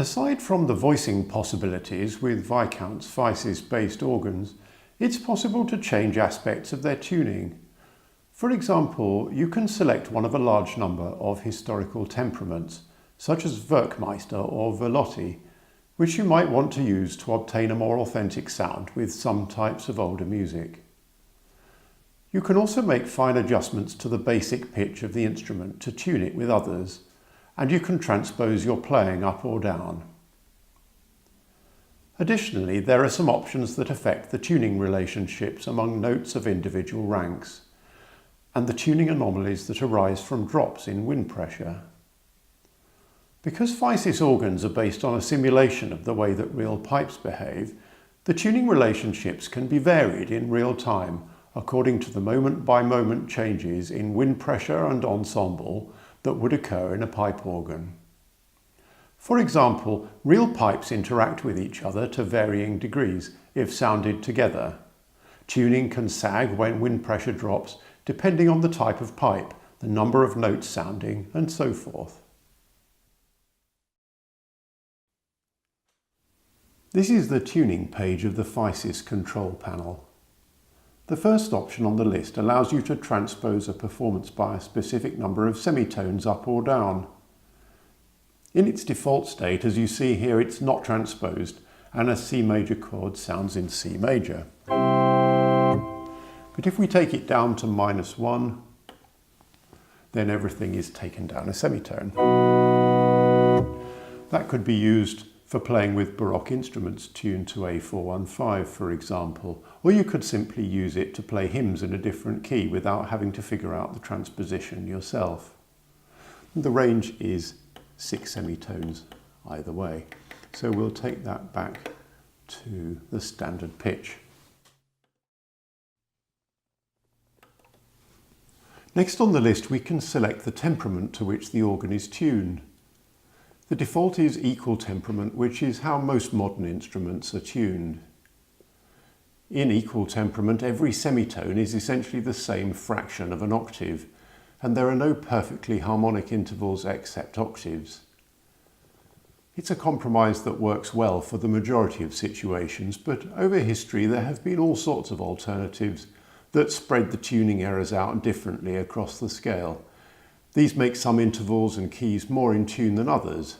Aside from the voicing possibilities with Viscount's Physis-based organs, it's possible to change aspects of their tuning. For example, you can select one of a large number of historical temperaments, such as Werkmeister or Velotti, which you might want to use to obtain a more authentic sound with some types of older music. You can also make fine adjustments to the basic pitch of the instrument to tune it with others, and you can transpose your playing up or down. Additionally, there are some options that affect the tuning relationships among notes of individual ranks, and the tuning anomalies that arise from drops in wind pressure. Because Physis organs are based on a simulation of the way that real pipes behave, the tuning relationships can be varied in real time according to the moment-by-moment changes in wind pressure and ensemble that would occur in a pipe organ. For example, real pipes interact with each other to varying degrees if sounded together. Tuning can sag when wind pressure drops depending on the type of pipe, the number of notes sounding, and so forth. This is the tuning page of the Physis control panel. The first option on the list allows you to transpose a performance by a specific number of semitones up or down. In its default state, as you see here, it's not transposed and a C major chord sounds in C major. But if we take it down to -1, then everything is taken down a semitone. That could be used for playing with Baroque instruments tuned to A415, for example, or you could simply use it to play hymns in a different key without having to figure out the transposition yourself. The range is 6 semitones either way, so we'll take that back to the standard pitch. Next on the list, we can select the temperament to which the organ is tuned. The default is equal temperament, which is how most modern instruments are tuned. In equal temperament, every semitone is essentially the same fraction of an octave, and there are no perfectly harmonic intervals except octaves. It's a compromise that works well for the majority of situations, but over history there have been all sorts of alternatives that spread the tuning errors out differently across the scale. These make some intervals and keys more in tune than others.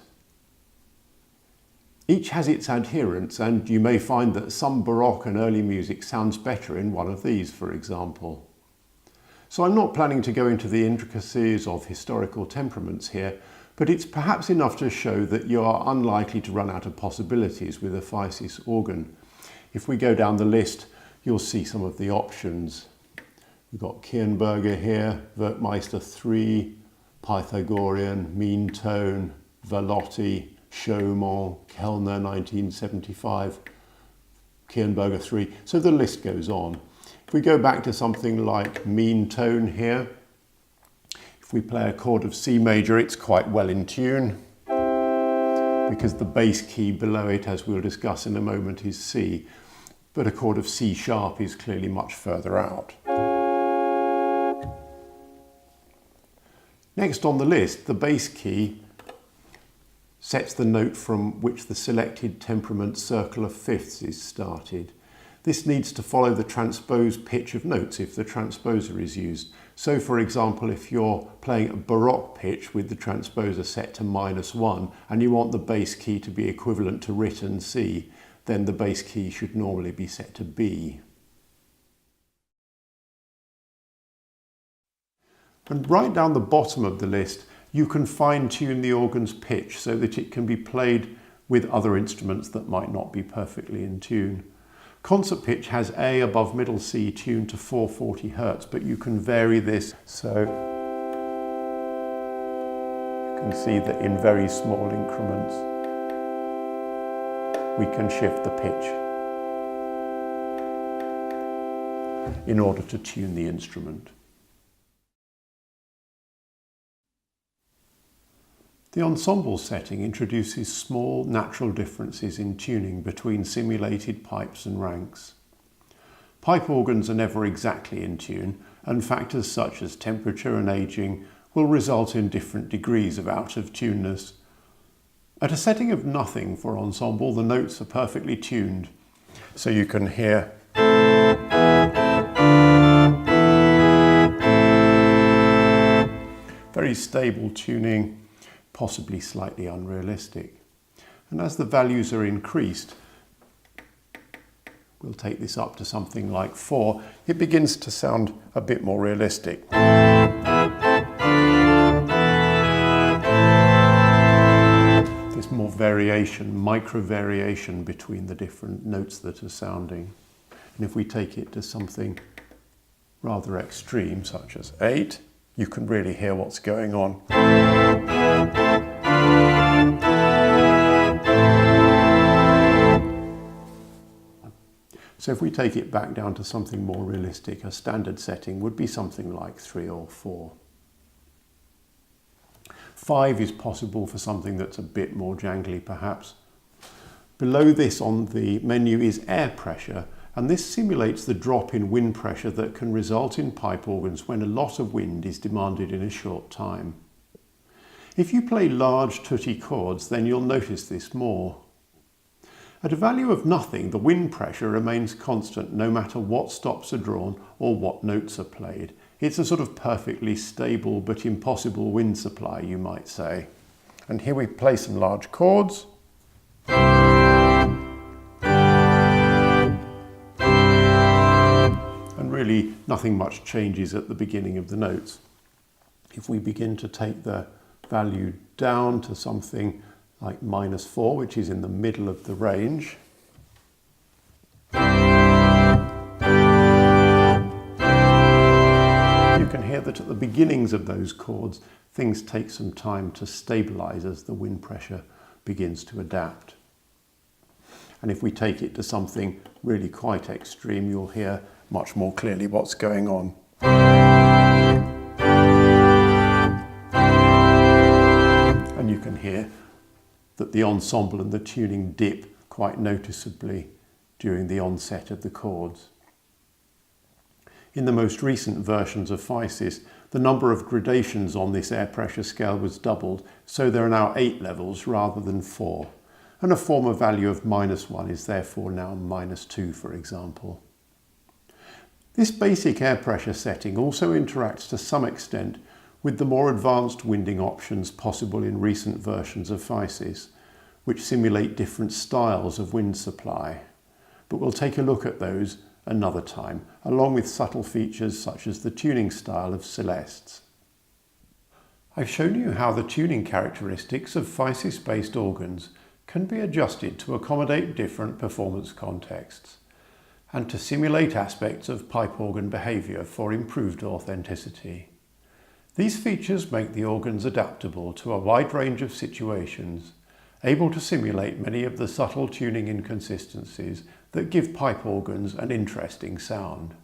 Each has its adherents, and you may find that some Baroque and early music sounds better in one of these, for example. So I'm not planning to go into the intricacies of historical temperaments here, but it's perhaps enough to show that you are unlikely to run out of possibilities with a Physis organ. If we go down the list, you'll see some of the options. We've got Kirnberger here, Werkmeister 3, Pythagorean, mean tone, Velotti, Schumann, Kellner 1975, Kirnberger 3. So the list goes on. If we go back to something like mean tone here, if we play a chord of C major, it's quite well in tune because the bass key below it, as we'll discuss in a moment, is C. But a chord of C sharp is clearly much further out. Next on the list, the bass key sets the note from which the selected temperament circle of fifths is started. This needs to follow the transposed pitch of notes if the transposer is used. So for example, if you're playing a Baroque pitch with the transposer set to -1 and you want the bass key to be equivalent to written C, then the bass key should normally be set to B. And right down the bottom of the list, you can fine-tune the organ's pitch so that it can be played with other instruments that might not be perfectly in tune. Concert pitch has A above middle C tuned to 440 Hz, but you can vary this so you can see that in very small increments we can shift the pitch in order to tune the instrument. The ensemble setting introduces small natural differences in tuning between simulated pipes and ranks. Pipe organs are never exactly in tune, and factors such as temperature and aging will result in different degrees of out-of-tuneness. At a setting of nothing for ensemble, the notes are perfectly tuned, so you can hear very stable tuning, possibly slightly unrealistic. And as the values are increased, we'll take this up to something like 4, it begins to sound a bit more realistic. There's more variation, micro-variation between the different notes that are sounding. And if we take it to something rather extreme, such as 8, you can really hear what's going on. So if we take it back down to something more realistic, a standard setting would be something like 3 or 4. 5 is possible for something that's a bit more jangly perhaps. Below this on the menu is air pressure, and this simulates the drop in wind pressure that can result in pipe organs when a lot of wind is demanded in a short time. If you play large tutti chords, then you'll notice this more. At a value of nothing, the wind pressure remains constant no matter what stops are drawn or what notes are played. It's a sort of perfectly stable but impossible wind supply, you might say. And here we play some large chords. And really nothing much changes at the beginning of the notes. If we begin to take the value down to something like -4, which is in the middle of the range, you can hear that at the beginnings of those chords, things take some time to stabilize as the wind pressure begins to adapt. And if we take it to something really quite extreme, you'll hear much more clearly what's going on. And you can hear that the ensemble and the tuning dip quite noticeably during the onset of the chords. In the most recent versions of Physis, the number of gradations on this air pressure scale was doubled, so there are now 8 levels rather than 4, and a former value of -1 is therefore now -2, for example. This basic air pressure setting also interacts to some extent with the more advanced winding options possible in recent versions of Physis, which simulate different styles of wind supply. But we'll take a look at those another time, along with subtle features such as the tuning style of celestes. I've shown you how the tuning characteristics of Physis-based organs can be adjusted to accommodate different performance contexts, and to simulate aspects of pipe organ behaviour for improved authenticity. These features make the organs adaptable to a wide range of situations, able to simulate many of the subtle tuning inconsistencies that give pipe organs an interesting sound.